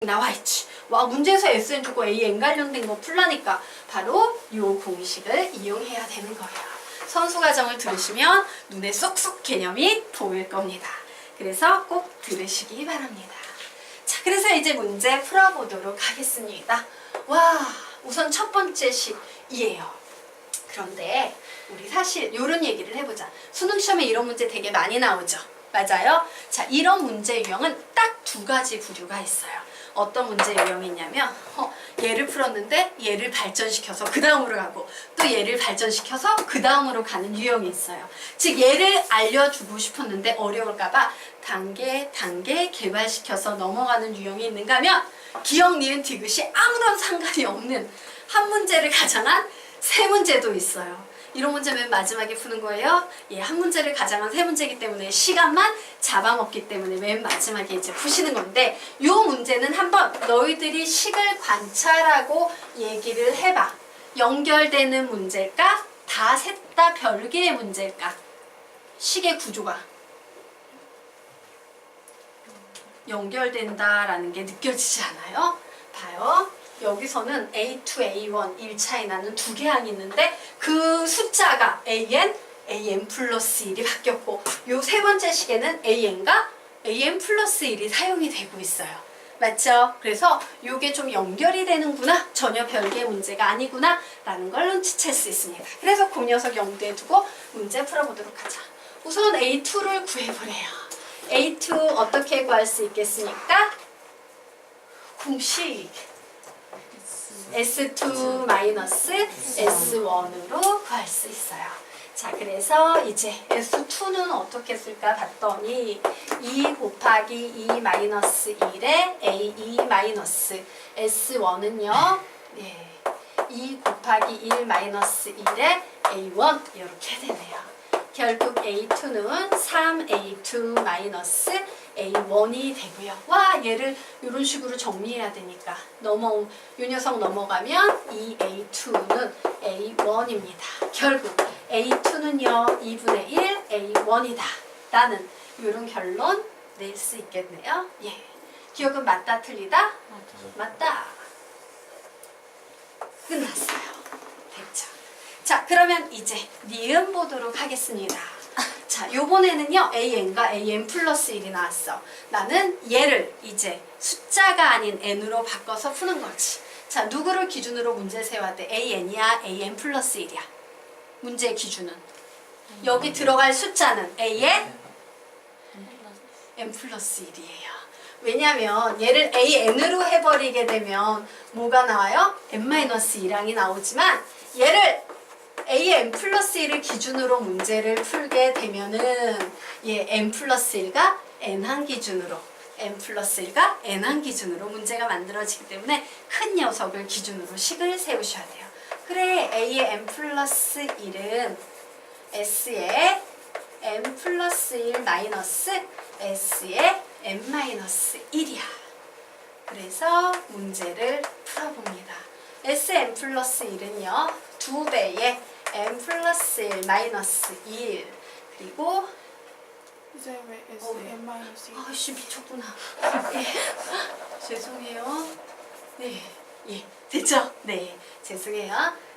나와 있지. 와, 문제에서 SN 주고 AN 관련된 거 풀라니까 바로 이 공식을 이용해야 되는 거예요. 선수과정을 들으시면 눈에 쏙쏙 개념이 보일 겁니다. 그래서 꼭 들으시기 바랍니다. 자, 그래서 이제 문제 풀어보도록 하겠습니다. 와, 우선 첫 번째 식이에요. 그런데 우리 사실 이런 얘기를 해보자. 수능시험에 이런 문제 되게 많이 나오죠. 맞아요? 자, 이런 문제 유형은 딱 두 가지 부류가 있어요. 어떤 문제 유형이 있냐면 얘를 풀었는데 얘를 발전시켜서 그 다음으로 가고 또 얘를 발전시켜서 그 다음으로 가는 유형이 있어요. 즉 얘를 알려주고 싶었는데 어려울까봐 단계 개발시켜서 넘어가는 유형이 있는가 하면 기억, 니은, 디귿이 아무런 상관이 없는 한 문제를 가장한 세 문제도 있어요. 이런 문제 맨 마지막에 푸는 거예요. 예, 한 문제를 가장한 세 문제이기 때문에 시간만 잡아먹기 때문에 맨 마지막에 이제 푸시는 건데 이 문제는 한번 너희들이 식을 관찰하고 얘기를 해봐. 연결되는 문제일까? 다 셋 다 별개의 문제일까? 식의 구조가 연결된다라는 게 느껴지지 않아요? 봐요. 여기서는 A2, A1 1차이 나는 두 개 항이 있는데 그 숫자가 AN 플러스 1이 바뀌었고 요 세 번째 식에는 AN과 AN 플러스 1이 사용이 되고 있어요. 맞죠? 그래서 요게 좀 연결이 되는구나, 전혀 별개의 문제가 아니구나 라는 걸 눈치챌 수 있습니다. 그래서 그 녀석 염두에 두고 문제 풀어보도록 하자. 우선 A2를 구해보래요. A2 어떻게 구할 수 있겠습니까? 공식 S2 마이너스 S1으로 구할 수 있어요. 자, 그래서 이제 S2는 어떻게 쓸까 봤더니 2 곱하기 2 마이너스 1에 A2 마이너스 S1은요. 네, 2 곱하기 1 마이너스 1에 A1 이렇게 되네요. 결국 A2는 3A2 마이너스 A1이 되고요. 와, 얘를 이런 식으로 정리해야 되니까 이 녀석 넘어가면 2A2는 A1입니다. 결국 A2는요 2분의 1 A1이다 라는 이런 결론 낼 수 있겠네요. 예, 기억은 맞다 틀리다? 맞다. 끝났어요. 됐죠? 자, 그러면 이제 니은 보도록 하겠습니다. 자, 요번에는요 AN과 AN 플러스 1이 나왔어. 나는 얘를 이제 숫자가 아닌 n으로 바꿔서 푸는 거지. 자, 누구를 기준으로 문제 세워야 돼? AN이야 AN 플러스 1이야? 문제 기준은 여기 들어갈 숫자는 AN N 플러스 1이에요. 왜냐면 얘를 AN으로 해버리게 되면 뭐가 나와요? N-2항이 나오지만 얘를 AN 플러스 1을 기준으로 문제를 풀게 되면은 얘 N 플러스 1가 N항 기준으로 N 플러스 1가 N항 기준으로 문제가 만들어지기 때문에 큰 녀석을 기준으로 식을 세우셔야 돼요. 그래, A의 N 플러스 1은 S의 N 플러스 1 마이너스 S의 N 마이너스 1이야. 그래서 문제를 풀어봅니다. Sn 플러스 1은요 2배의 n 플러스 1 마이너스 1 그리고 이제 왜 SN 마이너스 1? 아씨 미쳤구나. 예. 죄송해요. 네, 예, 됐죠? 네, 죄송해요.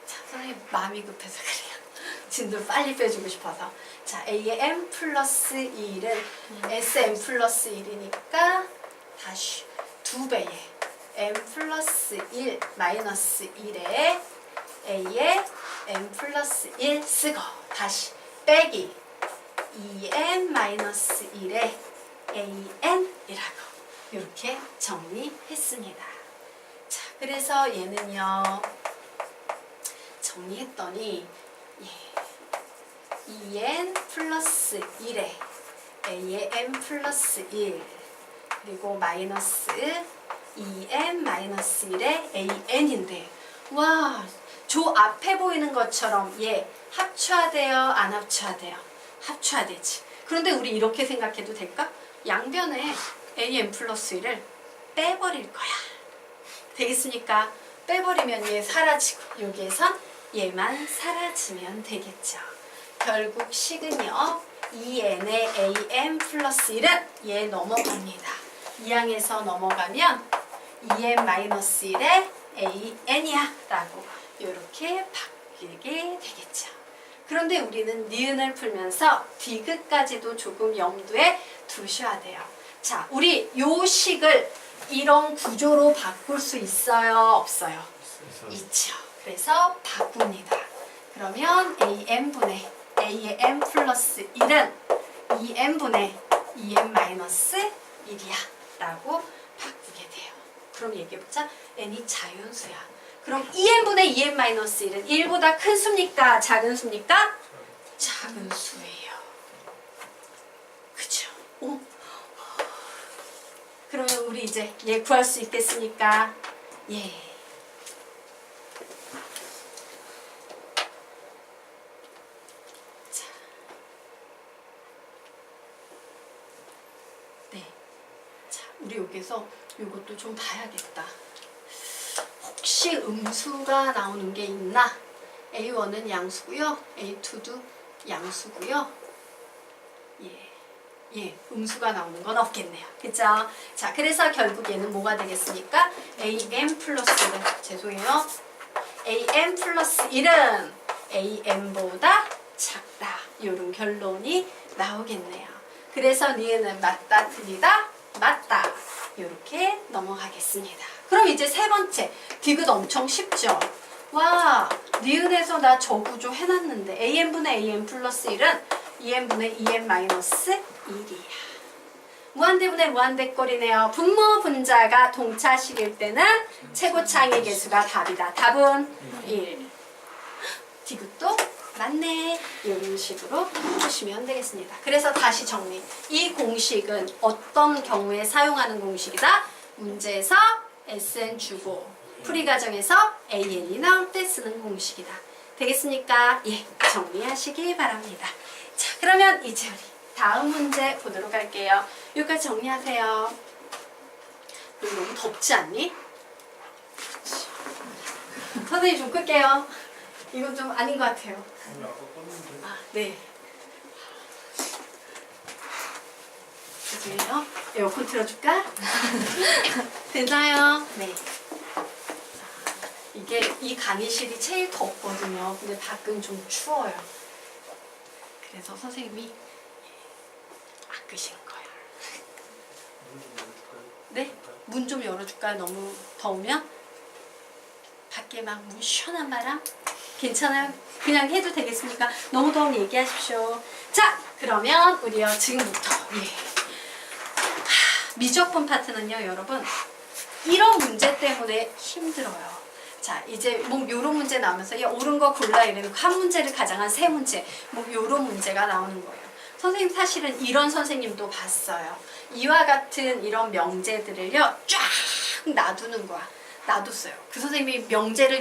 자, 선생님 마음이 급해서 그래요. 진도 빨리 빼주고 싶어서. 자, A의 n 플러스 1은 Sn 플러스 1이니까 다시 2배의 n 플러스 1 마이너스 1에 A의 n 플러스 1 쓰고 다시 빼기 2n 마이너스 1에 AN이라고 이렇게 정리했습니다. 자, 그래서 얘는요 정리했더니 2n 플러스 1에 A의 n 플러스 1 그리고 마이너스 2n 마이너스 1에 AN인데 와, 저 앞에 보이는 것처럼 얘 합쳐야 안 합쳐야 돼요? 합쳐야 되지. 그런데 우리 이렇게 생각해도 될까? 양변에 AN 플러스 1을 빼버릴 거야. 되겠습니까? 빼버리면 얘 사라지고 여기에선 얘만 사라지면 되겠죠. 결국 식은요 2n의 AN 플러스 1은 얘 넘어갑니다. 2항에서 넘어가면 2n-1의 an이야 라고 이렇게 바뀌게 되겠죠. 그런데 우리는 니은을 풀면서 디귿까지도 조금 염두에 두셔야 돼요. 자, 우리 요 식을 이런 구조로 바꿀 수 있어요? 없어요? 있죠. 그래서 바꿉니다. 그러면 an분의 a의 n 플러스 1은 2n분의 2n-1이야 라고 바꾸게 돼요. 그럼 얘기해보자. n이 자연수야. 그럼 2n분의 2n-1은 1보다 큰 수입니까? 작은 수입니까? 작은 수예요. 그쵸? 오. 그러면 우리 이제 얘 구할 수 있겠습니까? 예. 자. 네. 자, 우리 여기서 이것도 좀 봐야겠다. 혹시 음수가 나오는 게 있나? A1은 양수고요. A2도 양수고요. 예, 음수가 나오는 건 없겠네요. 그죠? 자, 그래서 결국 얘는 뭐가 되겠습니까? an 플러스 1은, 죄송해요. an 플러스 1은 an보다 작다. 이런 결론이 나오겠네요. 그래서 니은은 맞다, 틀리다, 맞다. 이렇게 넘어가겠습니다. 그럼 이제 세 번째, 디귿 엄청 쉽죠? 와, 니은에서 나 저 구조 해놨는데 an분의 an 플러스 1은 2n분의 2n-1이야. 무한대분의 무한대꼴이네요. 분모 분자가 동차식일 때는 최고차항의 개수가 답이다. 답은 1. 디귿도 맞네. 이런 식으로 보시면 되겠습니다. 그래서 다시 정리. 이 공식은 어떤 경우에 사용하는 공식이다? 문제에서 SN 주고 풀이 과정에서 AN이 나올 때 쓰는 공식이다. 되겠습니까? 예, 정리하시기 바랍니다. 자, 그러면 이제 우리 다음 문제 보도록 할게요. 여기까지 정리하세요. 여기 너무 덥지 않니? 그렇지. 선생님 좀 끌게요. 이건 좀 아닌 것 같아요. 아, 네. 죄송해요. 에어컨 틀어줄까? 되나요? 네. 이게 이 강의실이 제일 덥거든요. 근데 밖은 좀 추워요. 그래서 선생님이 아끼신 거예요. 네? 문 좀 열어줄까요? 너무 더우면? 밖에 막 문 시원한 바람? 괜찮아요? 그냥 해도 되겠습니까? 너무 더우면 얘기하십시오. 자, 그러면 우리요 지금부터 미적분 파트는요, 여러분 이런 문제 때문에 힘들어요. 자, 이제 뭐 요런 문제 나오면서 야, 옳은 거 골라 이러면 한 문제를 가장한 세 문제, 뭐 요런 문제가 나오는 거예요. 선생님 사실은 이런 선생님도 봤어요. 이와 같은 이런 명제들을요 쫙 놔두는 거야. 놔뒀어요. 그 선생님이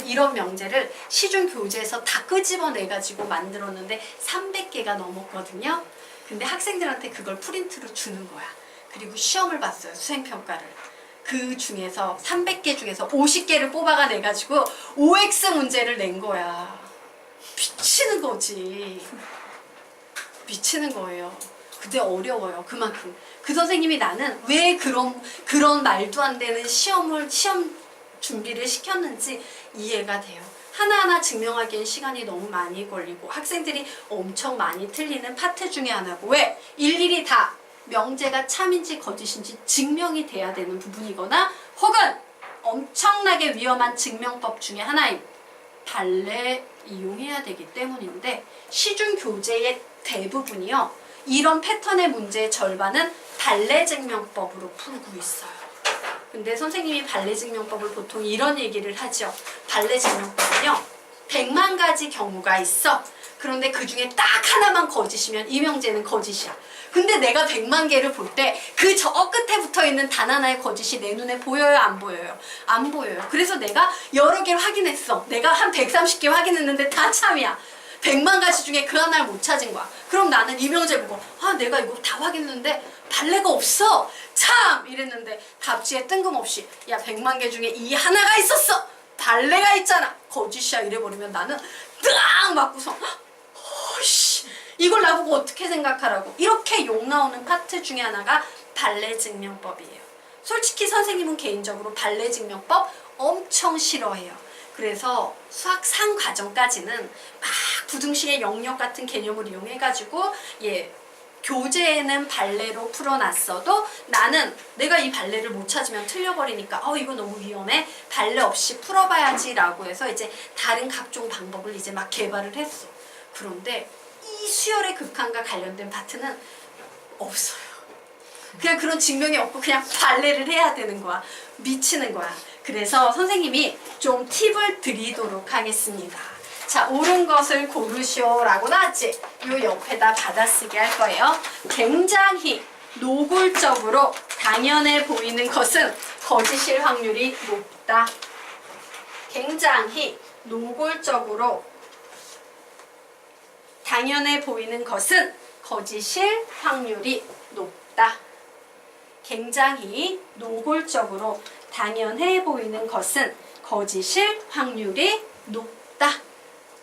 이런 명제를 시중 교재에서 다 끄집어내가지고 만들었는데 300개가 넘었거든요. 근데 학생들한테 그걸 프린트로 주는 거야. 그리고 시험을 봤어요. 수행평가를. 그 중에서 300개 중에서 50개를 뽑아가 내가지고 OX 문제를 낸 거야. 미치는 거지. 미치는 거예요. 근데 어려워요. 그만큼. 그 선생님이 나는 왜 그런 말도 안 되는 시험 준비를 시켰는지 이해가 돼요. 하나하나 증명하기엔 시간이 너무 많이 걸리고 학생들이 엄청 많이 틀리는 파트 중에 하나고, 왜? 일일이 다 명제가 참인지 거짓인지 증명이 돼야 되는 부분이거나 혹은 엄청나게 위험한 증명법 중에 하나인 발레 이용해야 되기 때문인데, 시중 교재의 대부분이요 이런 패턴의 문제의 절반은 발레 증명법으로 풀고 있어요. 근데 선생님이 발레 증명법을 보통 이런 얘기를 하죠. 발레 증명법은요 100만 가지 경우가 있어. 그런데 그 중에 딱 하나만 거짓이면 이 명제는 거짓이야. 근데 내가 100만 개를 볼 때 그 저 끝에 붙어있는 단 하나의 거짓이 내 눈에 보여요? 안 보여요? 안 보여요. 그래서 내가 여러 개를 확인했어. 내가 한 130개 확인했는데 다 참이야. 100만 가지 중에 그 하나를 못 찾은 거야. 그럼 나는 이 명제 보고 내가 이거 다 확인했는데 발레가 없어. 참! 이랬는데 답지에 뜬금없이 100만 개 중에 이 하나가 있었어. 발레가 있잖아. 거짓이야. 이래버리면 나는 뜨앙 맞고서 씨, 이걸 나보고 어떻게 생각하라고. 이렇게 욕 나오는 파트 중에 하나가 발레 증명법이에요. 솔직히 선생님은 개인적으로 발레 증명법 엄청 싫어해요. 그래서 수학 상 과정까지는 막 부등식의 영역 같은 개념을 이용해가지고 교재에는 발레로 풀어놨어도 나는 내가 이 발레를 못 찾으면 틀려버리니까 이거 너무 위험해. 발레 없이 풀어봐야지 라고 해서 이제 다른 각종 방법을 이제 막 개발을 했어. 그런데 이 수열의 극한과 관련된 파트는 없어요. 그냥 그런 증명이 없고 그냥 발레를 해야 되는 거야. 미치는 거야. 그래서 선생님이 좀 팁을 드리도록 하겠습니다. 자, 옳은 것을 고르시오 라고 나왔지? 요 옆에다 받아쓰기 할 거예요. 굉장히 노골적으로 당연해 보이는 것은 거짓일 확률이 높다. 굉장히 노골적으로 당연해 보이는 것은 거짓일 확률이 높다. 굉장히 노골적으로 당연해 보이는 것은 거짓일 확률이 높다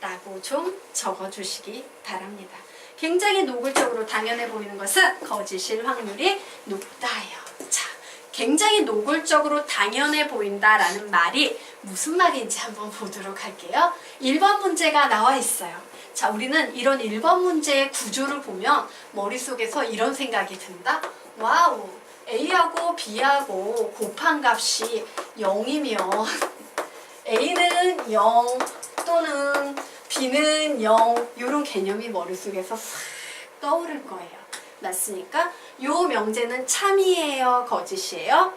라고 좀 적어주시기 바랍니다. 굉장히 노골적으로 당연해 보이는 것은 거짓일 확률이 높다예요. 자, 굉장히 노골적으로 당연해 보인다라는 말이 무슨 말인지 한번 보도록 할게요. 1번 문제가 나와 있어요. 자, 우리는 이런 1번 문제의 구조를 보면 머릿속에서 이런 생각이 든다. 와우, A하고 B하고 곱한 값이 0이면 A는 0 또는 B는 0 이런 개념이 머릿속에서 싹 떠오를 거예요. 맞습니까? 요 명제는 참이에요? 거짓이에요?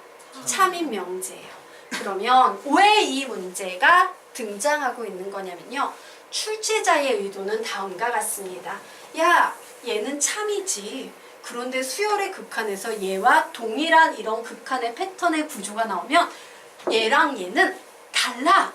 참인 명제예요. 그러면 왜 이 문제가 등장하고 있는 거냐면요. 출제자의 의도는 다음과 같습니다. 야, 얘는 참이지. 그런데 수열의 극한에서 얘와 동일한 이런 극한의 패턴의 구조가 나오면 얘랑 얘는 달라.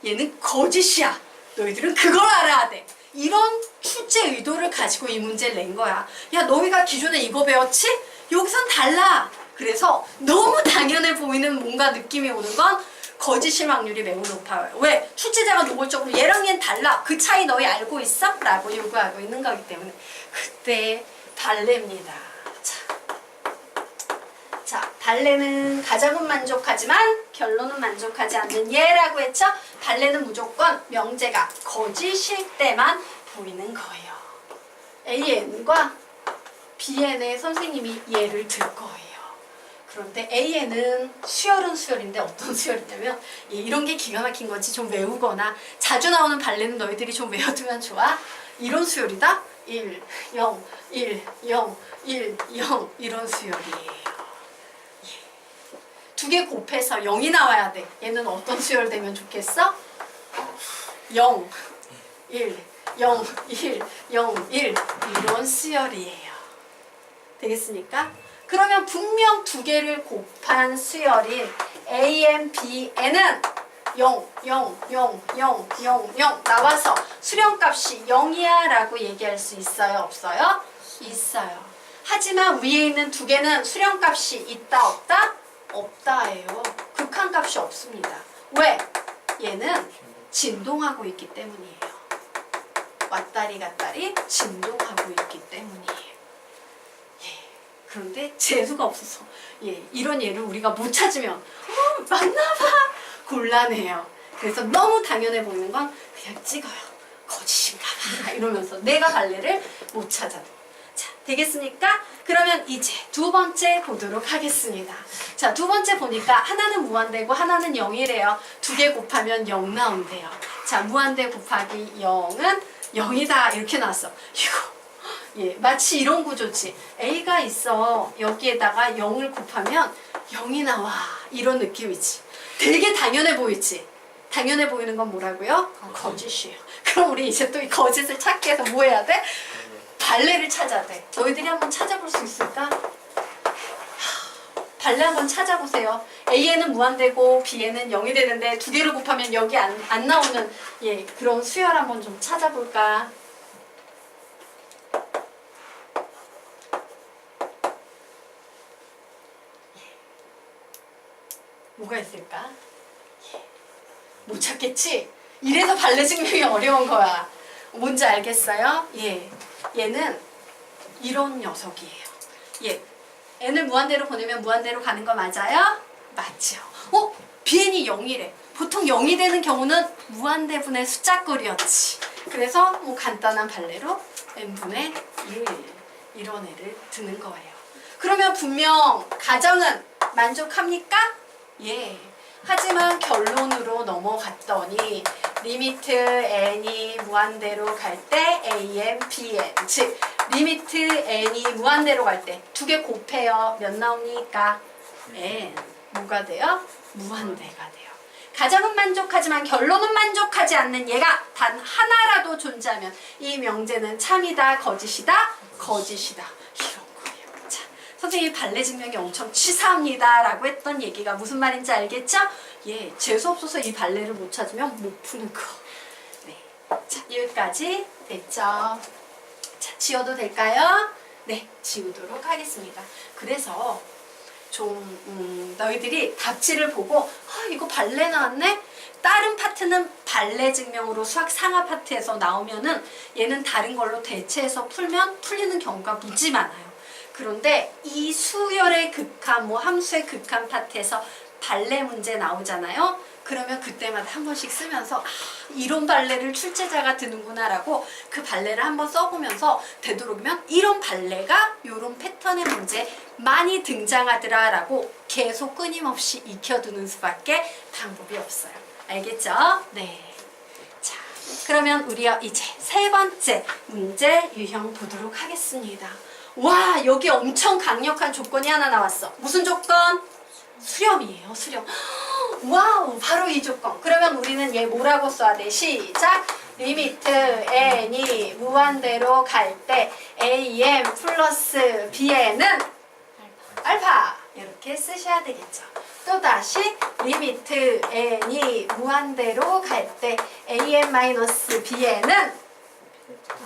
얘는 거짓이야. 너희들은 그걸 알아야 돼. 이런 출제 의도를 가지고 이 문제를 낸 거야. 야, 너희가 기존에 이거 배웠지? 여기선 달라. 그래서 너무 당연해 보이는 뭔가 느낌이 오는 건 거짓일 확률이 매우 높아요. 왜? 출제자가 노골적으로 얘랑 얘는 달라. 그 차이 너희 알고 있어? 라고 요구하고 있는 거기 때문에 그때 발레입니다. 자, 발레는 가정은 만족하지만 결론은 만족하지 않는 예라고 했죠? 발레는 무조건 명제가 거짓일 때만 보이는 거예요. AN과 BN의 선생님이 예를 들 거예요. 그런데 AN은 수열은 수열인데 어떤 수열이냐면 이런 게 기가 막힌 건지 좀 외우거나 자주 나오는 발레는 너희들이 좀 외워두면 좋아. 이런 수열이다? 1, 0, 1, 0, 1, 0 이런 수열이에요. 두 개 곱해서 0이 나와야 돼. 얘는 어떤 수열 되면 좋겠어? 0, 1, 0, 1, 0, 1 이런 수열이에요. 되겠습니까? 그러면 분명 두 개를 곱한 수열인 AN, BN은 0, 0, 0, 0, 0, 0 나와서 수렴값이 0이야 라고 얘기할 수 있어요? 없어요? 있어요. 하지만 위에 있는 두 개는 수렴값이 있다 없다? 없다예요. 극한값이 없습니다. 왜? 얘는 진동하고 있기 때문이에요. 왔다리 갔다리 진동하고 있기 때문이에요. 그런데 재수가 없어서 이런 예를 우리가 못 찾으면 맞나봐 곤란해요. 그래서 너무 당연해 보이는 건 그냥 찍어요. 거짓인가봐 이러면서 내가 발레를 못 찾아도. 자, 되겠습니까? 그러면 이제 두 번째 보도록 하겠습니다. 자, 두 번째 보니까 하나는 무한대고 하나는 0이래요. 두 개 곱하면 0 나온대요. 자, 무한대 곱하기 0은 0이다 이렇게 나왔어. 이거 마치 이런 구조지. A가 있어. 여기에다가 0을 곱하면 0이 나와. 이런 느낌이지. 되게 당연해 보이지. 당연해 보이는 건 뭐라고요? 거짓이에요. 그럼 우리 이제 또 이 거짓을 찾기 위해서 뭐 해야 돼? 발레를 찾아야 돼. 너희들이 한번 찾아볼 수 있을까? 발레 한번 찾아보세요. A에는 무한대고 B에는 0이 되는데 두 개를 곱하면 여기 안 나오는 그런 수열 한번 좀 찾아볼까? 뭐가 있을까? 못 찾겠지? 이래서 발레 증명이 어려운 거야. 뭔지 알겠어요? 얘는 이런 녀석이에요. n을 무한대로 보내면 무한대로 가는 거 맞아요? 맞죠. bn이 0이래. 보통 0이 되는 경우는 무한대분의 숫자꼴이었지. 그래서 뭐 간단한 발레로 n분의 1 이런 애를 드는 거예요. 그러면 분명 가정은 만족합니까? 예. 하지만 결론으로 넘어갔더니 리미트 n이 무한대로 갈 때 am, bn 즉 리미트 n이 무한대로 갈 때 두 개 곱해요. 몇 나옵니까? n. 뭐가 돼요? 무한대가 돼요. 가정은 만족하지만 결론은 만족하지 않는 얘가 단 하나라도 존재하면 이 명제는 참이다, 거짓이다, 거짓이다. 이런 거예요. 자, 선생님이 발레 증명이 엄청 치사합니다 라고 했던 얘기가 무슨 말인지 알겠죠? 예, 재수없어서 이 발레를 못 찾으면 못 푸는 거. 네. 자, 여기까지 됐죠? 자, 지워도 될까요? 네, 지우도록 하겠습니다. 그래서 좀 너희들이 답지를 보고 이거 발레 나왔네? 다른 파트는 발레 증명으로 수학 상하 파트에서 나오면은 얘는 다른 걸로 대체해서 풀면 풀리는 경우가 무지 많아요. 그런데 이 수열의 극한, 뭐 함수의 극한 파트에서 발레 문제 나오잖아요. 그러면 그때마다 한 번씩 쓰면서 이런 발레를 출제자가 드는구나 라고 그 발레를 한번 써보면서 되도록이면 이런 발레가 이런 패턴의 문제 많이 등장하더라 라고 계속 끊임없이 익혀두는 수밖에 방법이 없어요. 알겠죠? 네. 자, 그러면 우리가 이제 세 번째 문제 유형 보도록 하겠습니다. 와, 여기 엄청 강력한 조건이 하나 나왔어. 무슨 조건? 수렴이에요. 수렴. 와우, 바로 이 조건. 그러면 우리는 얘 뭐라고 써야 돼? 시작. 리미트 n이 무한대로 갈 때 am 플러스 bn은 알파 이렇게 쓰셔야 되겠죠. 또다시 리미트 n이 무한대로 갈 때 am 마이너스 bn은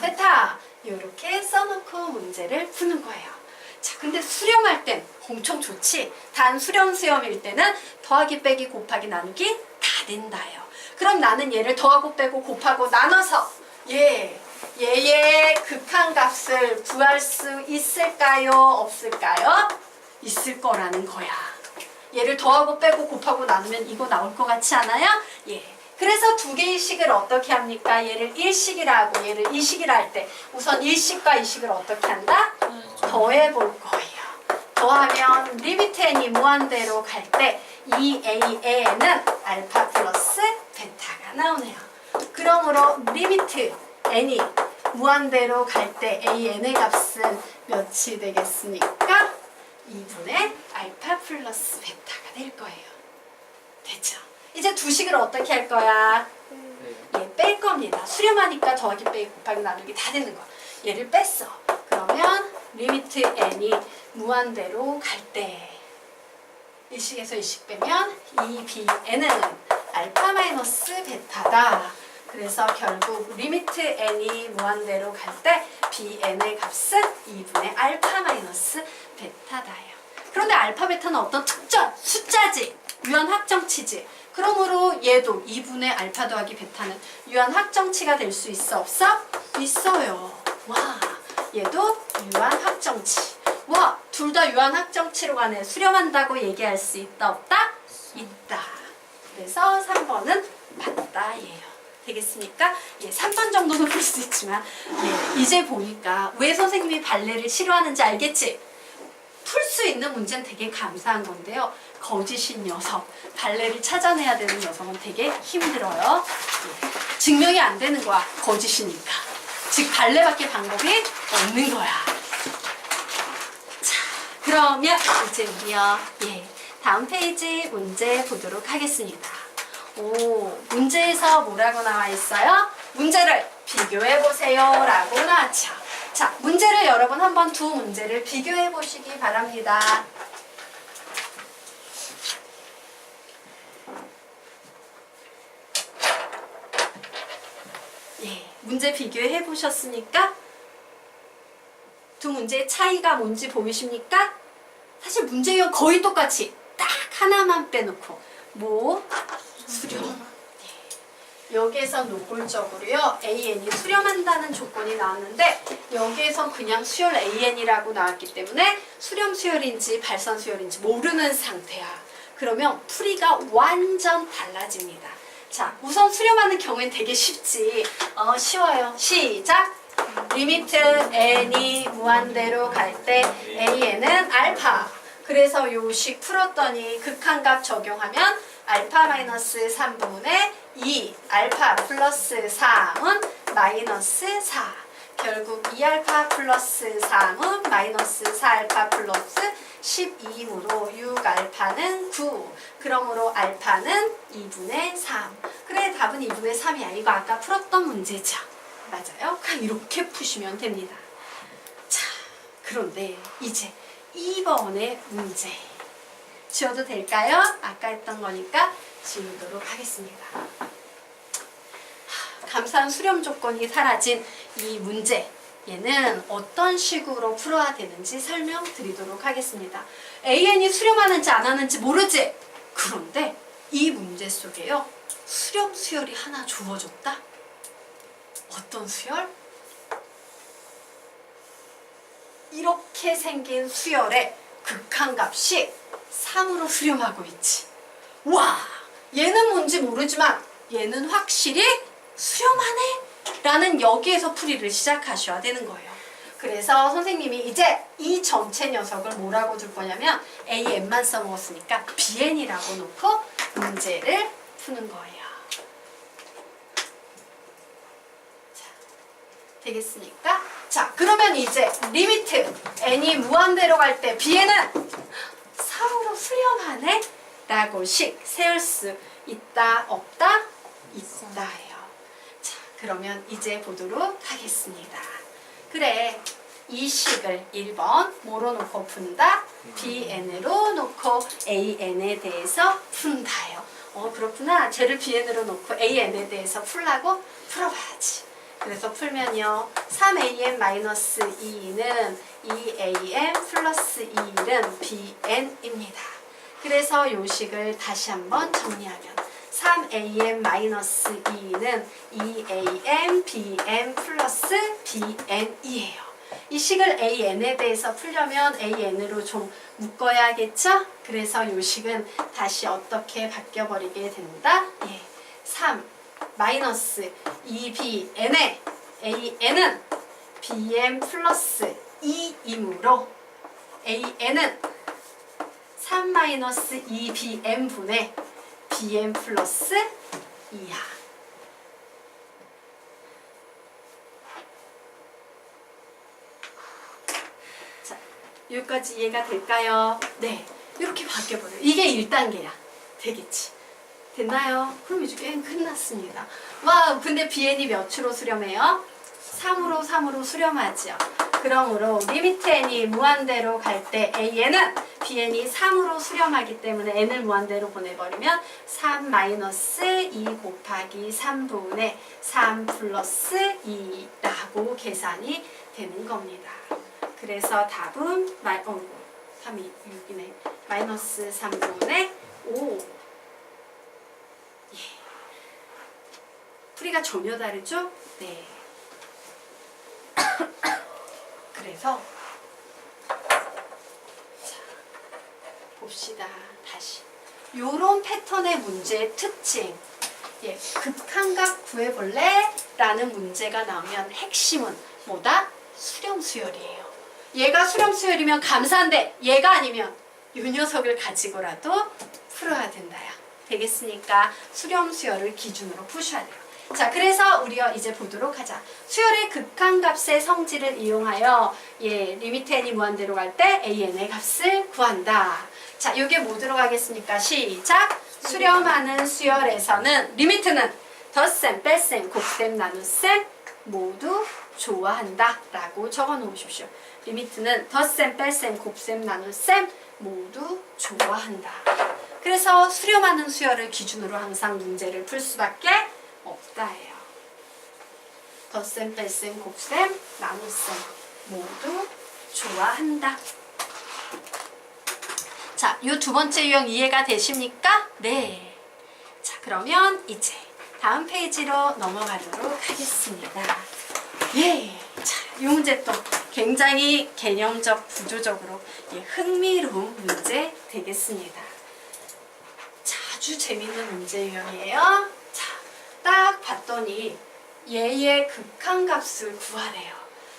베타 이렇게 써놓고 문제를 푸는 거예요. 자, 근데 수렴할 땐 엄청 좋지. 단 수렴 수렴일 때는 더하기 빼기 곱하기 나누기 다 된다요. 그럼 나는 얘를 더하고 빼고 곱하고 나눠서 얘의 극한값을 구할 수 있을까요? 없을까요? 있을 거라는 거야. 얘를 더하고 빼고 곱하고 나누면 이거 나올 것 같지 않아요? 예. 그래서 두 개의 식을 어떻게 합니까? 얘를 1식이라 하고 얘를 2식이라 할 때 우선 1식과 2식을 어떻게 한다? 더해볼 거예요. 더하면 리미트 n이 무한대로 갈 때 이 a는 알파 플러스 베타가 나오네요. 그러므로 리미트 n이 무한대로 갈 때 an의 값은 몇이 되겠습니까? 2분의 알파 플러스 베타가 될 거예요. 됐죠? 이제 두 식을 어떻게 할 거야? 뺄 겁니다. 수렴하니까 더하기 빼기 곱하기 나누기 다 되는 거야. 얘를 뺐어. 그러면 리미트 n이 무한대로 갈 때 1식에서 1식 빼면 이 bn은 알파 마이너스 베타다. 그래서 결국 리미트 n이 무한대로 갈 때 bn의 값은 2분의 알파 마이너스 베타다요. 그런데 알파 베타는 어떤 특정 숫자지. 유한 확정치지. 그러므로 얘도 2분의 알파 더하기 베타는 유한 확정치가 될 수 있어 없어? 있어요. 와, 얘도 유한 확정치. 와, 둘 다 유한 확정치로 가네. 수렴한다고 얘기할 수 있다 없다? 있다. 그래서 3번은 맞다 예요. 되겠습니까? 예, 3번 정도는 풀 수 있지만 이제 보니까 왜 선생님이 발레를 싫어하는지 알겠지? 풀 수 있는 문제는 되게 감사한 건데요. 거짓인 녀석, 발레를 찾아내야 되는 녀석은 되게 힘들어요. 예, 증명이 안 되는 거야. 거짓이니까. 즉 발레밖에 방법이 없는 거야. 자, 그러면 이제 우리요. 다음 페이지 문제 보도록 하겠습니다. 문제에서 뭐라고 나와 있어요? 문제를 비교해 보세요 라고 나왔죠. 자, 문제를 여러분 한번 두 문제를 비교해 보시기 바랍니다. 문제 비교해 보셨습니까? 두 문제의 차이가 뭔지 보이십니까? 사실 문제가 거의 똑같이 딱 하나만 빼놓고 수렴. 여기에서 노골적으로요 an이 수렴한다는 조건이 나왔는데 여기에선 그냥 수열 an이라고 나왔기 때문에 수렴 수열인지 발산 수열인지 모르는 상태야. 그러면 풀이가 완전 달라집니다. 자, 우선 수렴하는 경우엔 되게 쉽지. 쉬워요. 시작! 리미트 n이 무한대로 갈 때 an은 알파. 그래서 요식 풀었더니 극한값 적용하면 알파 마이너스 3분의 2 알파 플러스 3은 마이너스 4. 결국 2알파 플러스 3은 마이너스 4알파 플러스 12이므로 6알파는 9. 그러므로 알파는 2분의 3. 그래, 답은 2분의 3이야. 이거 아까 풀었던 문제죠. 맞아요? 그냥 이렇게 푸시면 됩니다. 자, 그런데 이제 2번의 문제 지워도 될까요? 아까 했던 거니까 지우도록 하겠습니다. 감사한 수렴 조건이 사라진 이 문제, 얘는 어떤 식으로 풀어야 되는지 설명드리도록 하겠습니다. AN이 수렴하는지 안 하는지 모르지? 그런데 이 문제 속에요, 수렴 수열이 하나 주어졌다? 어떤 수열? 이렇게 생긴 수열의 극한값이 3으로 수렴하고 있지. 와! 얘는 뭔지 모르지만 얘는 확실히 수렴하네? 라는 여기에서 풀이를 시작하셔야 되는 거예요. 그래서 선생님이 이제 이 전체 녀석을 뭐라고 줄 거냐면 AN만 써먹었으니까 BN이라고 놓고 문제를 푸는 거예요. 자, 되겠습니까? 자, 그러면 이제 리미트 n이 무한대로 갈 때 BN은 3으로 수렴하네? 라고 식 세울 수 있다, 없다? 있다예요. 자, 그러면 이제 보도록 하겠습니다. 그래, 이 식을 1번 뭐로 놓고 푼다? BN으로 놓고 AN에 대해서 푼다요. 그렇구나. 쟤를 BN으로 놓고 AN에 대해서 풀라고? 풀어봐야지. 그래서 풀면요, 3AN-2는 2AN 플러스 2는 BN입니다. 그래서 요 식을 다시 한번 정리하면 3AN-2는 2AN, BN 플러스 BN이에요. 이 식을 AN에 대해서 풀려면 AN으로 좀 묶어야겠죠? 그래서 요 식은 다시 어떻게 바뀌어버리게 된다? 예, 3 마이너스 2BN에 AN은 BN 플러스 2이므로 AN은 3 마이너스 2BN분의 BN 플러스 2야. 자, 여기까지 이해가 될까요? 네, 이렇게 바뀌어버려요. 이게 1단계야. 되겠지? 됐나요? 그럼 이제 게임 끝났습니다. 와, 근데 BN이 몇으로 수렴해요? 3으로 수렴하죠. 그러므로 리미트 n이 무한대로 갈 때 AN은 BN이 3으로 수렴하기 때문에 n을 무한대로 보내버리면 3 마이너스 2 곱하기 3분의 3 플러스 2라고 계산이 되는 겁니다. 그래서 답은 3이 6이네. 마이너스 3분의 5. 예. 풀이가 전혀 다르죠? 네. 그래서 자, 봅시다. 다시 요런 패턴의 문제의 특징, 예, 극한값 구해볼래? 라는 문제가 나오면 핵심은 뭐다? 수렴수열이에요. 얘가 수렴수열이면 감사한데 얘가 아니면 이 녀석을 가지고라도 풀어야 된다요. 되겠습니까? 수렴수열을 기준으로 푸셔야 돼요. 자, 그래서 우리가 이제 보도록 하자. 수열의 극한값의 성질을 이용하여 리미트 n이 무한대로 갈 때 AN의 값을 구한다. 자, 이게 뭐 들어가겠습니까? 시작! 수렴하는 수열에서는 리미트는 덧셈, 뺄셈, 곱셈, 나눗셈 모두 좋아한다 라고 적어 놓으십시오. 리미트는 덧셈, 뺄셈, 곱셈, 나눗셈 모두 좋아한다. 그래서 수렴하는 수열을 기준으로 항상 문제를 풀 수밖에 없다예요. 덧셈, 뺄셈, 곱셈, 나눗셈 모두 좋아한다. 자, 이 두 번째 유형 이해가 되십니까? 네. 자, 그러면 이제 다음 페이지로 넘어가도록 하겠습니다. 예. 자. 이 문제 또 굉장히 개념적 구조적으로 흥미로운 문제 되겠습니다. 자, 아주 재밌는 문제 유형이에요. 자, 딱 봤더니 얘의 극한값을 구하래요.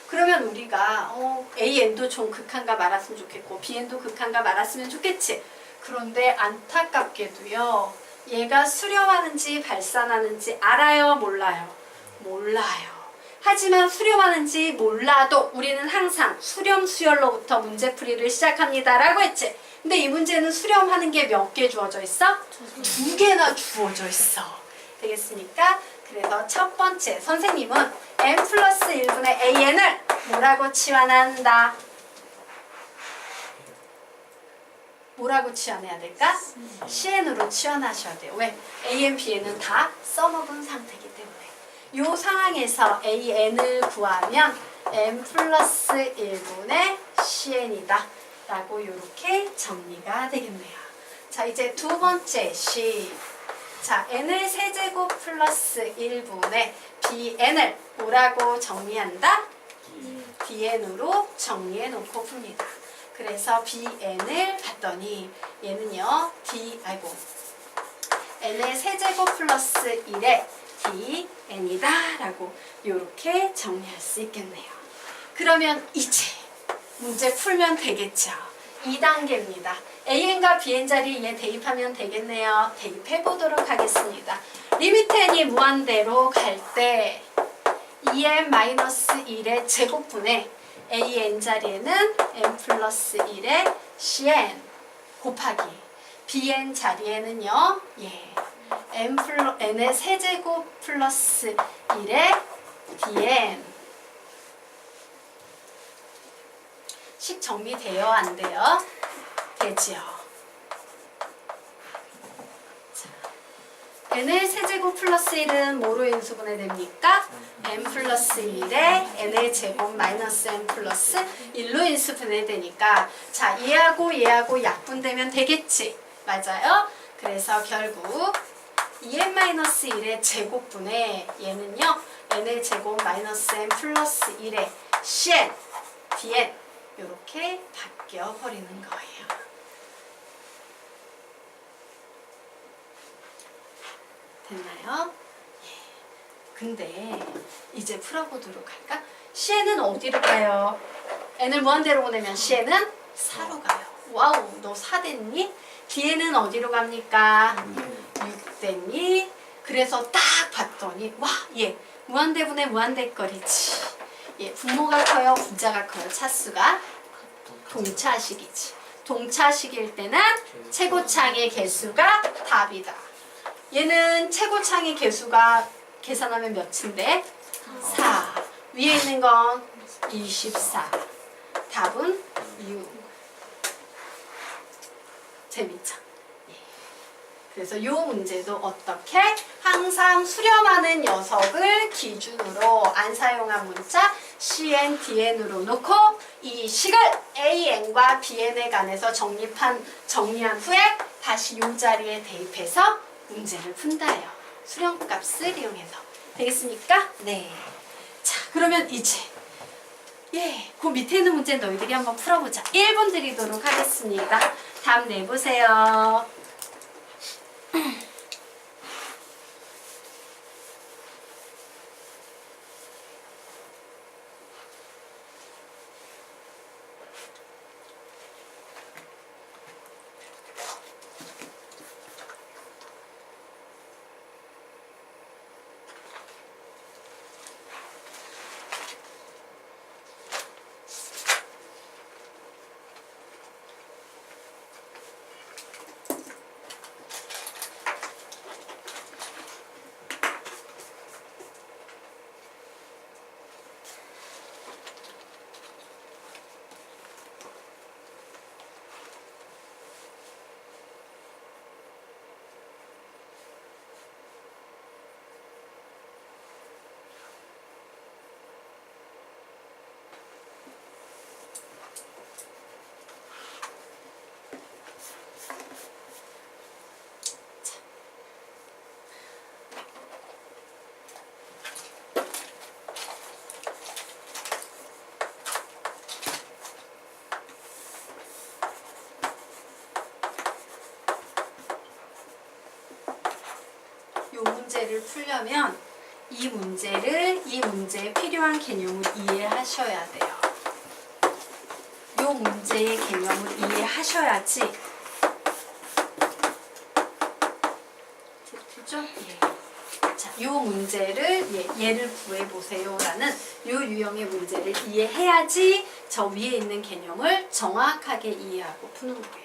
그러면 우리가 AN도 좀 극한값 알았으면 좋겠고 BN도 극한값 알았으면 좋겠지. 그런데 안타깝게도요. 얘가 수렴하는지 발산하는지 알아요? 몰라요? 몰라요. 하지만 수렴하는지 몰라도 우리는 항상 수렴 수열로부터 문제풀이를 시작합니다 라고 했지. 근데 이 문제는 수렴하는 게 몇 개 주어져 있어? 2개나 주어져 있어. 되겠습니까? 그래서 첫 번째 선생님은 n 플러스 1분의 an을 뭐라고 치환한다? 뭐라고 치환해야 될까? cn으로 치환하셔야 돼요. 왜? an, bn은 다 써먹은 상태이기 때문에. 이 상황에서 an을 구하면 n 플러스 1분의 cn이다 라고 이렇게 정리가 되겠네요. 자, 이제 두 번째 식. 자, n을 세제곱 플러스 1분의 bn을 뭐라고 정리한다? bn으로 정리해 놓고 풉니다. 그래서 bn을 봤더니 얘는요 n의 세제곱 플러스 1에 dn이다 라고 이렇게 정리할 수 있겠네요. 그러면 이제 문제 풀면 되겠죠. 2단계입니다. an과 bn 자리에 대입하면 되겠네요. 대입해 보도록 하겠습니다. 리미트 n이 무한대로 갈 때 2n-1의 제곱분의 an 자리에는 n 플러스 1의 cn 곱하기 bn 자리에는요 n의 세제곱 플러스 1의 dn 식 정리돼요? 안 돼요? 되지요. n의 세제곱 플러스 1은 뭐로 인수분해 됩니까? n 플러스 1에 n의 제곱 마이너스 n 플러스 1로 인수분해 되니까 자, 얘하고 얘하고 약분되면 되겠지. 맞아요? 그래서 결국 2n-1의 제곱분의 얘는요 n의 제곱 마이너스 n 플러스 1의 cn, dn 이렇게 바뀌어 버리는 거예요. 됐나요? 근데 이제 풀어보도록 할까? cn은 어디로 가요? n을 무한대로 보내면 cn은 4로 가요. 와우, 너 4 됐니? dn은 어디로 갑니까? 6 됐니? 그래서 딱 봤더니 와, 얘 무한대분의 무한대거리지. 얘 분모가 커요? 분자가 커요? 차수가? 동차식이지. 동차식일 때는 최고창의 개수가 답이다. 얘는 최고창의 개수가 계산하면 몇인데? 4. 위에 있는 건 24. 답은 6. 재밌죠? 그래서 이 문제도 어떻게? 항상 수렴하는 녀석을 기준으로 안 사용한 문자 cn, dn으로 놓고 이 식을 an과 bn에 관해서 정리한 후에 다시 이 자리에 대입해서 문제를 푼다예요. 수렴값을 이용해서. 되겠습니까? 네. 자, 그러면 이제 그 밑에 있는 문제 너희들이 한번 풀어보자. 1분 드리도록 하겠습니다. 답 내보세요. 문제를 풀려면 이 문제에 필요한 개념을 이해하셔야 돼요. 이 문제의 개념을 이해하셔야지. 됐죠? 예. 자, 이 문제를 얘를 구해보세요라는 이 유형의 문제를 이해해야지 저 위에 있는 개념을 정확하게 이해하고 푸는 거예요.